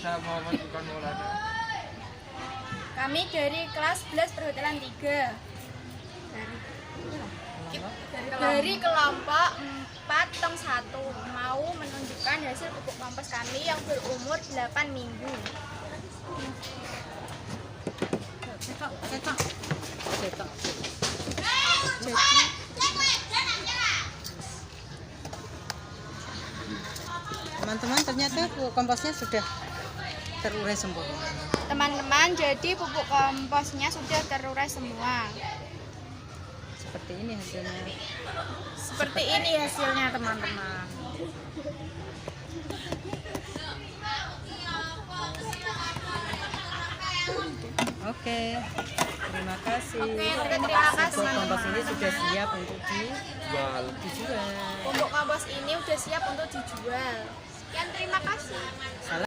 bisa mau menentukan mulanya? Kami dari kelas 11 perhotelan 3. Dari kelompok 4 tong 1 mau menunjukkan hasil pupuk kompos kami yang berumur 8 minggu. Teman-teman, ternyata pupuk komposnya sudah terurai sempurna. Teman-teman, jadi pupuk komposnya sudah terurai semua. Seperti ini hasilnya. Seperti ini hasilnya, teman-teman. Oke, terima kasih. Oke, terima kasih. Pupuk kompos ini sudah siap untuk dijual. Pupuk kompos ini sudah siap untuk dijual. Sekian, terima kasih. Salam.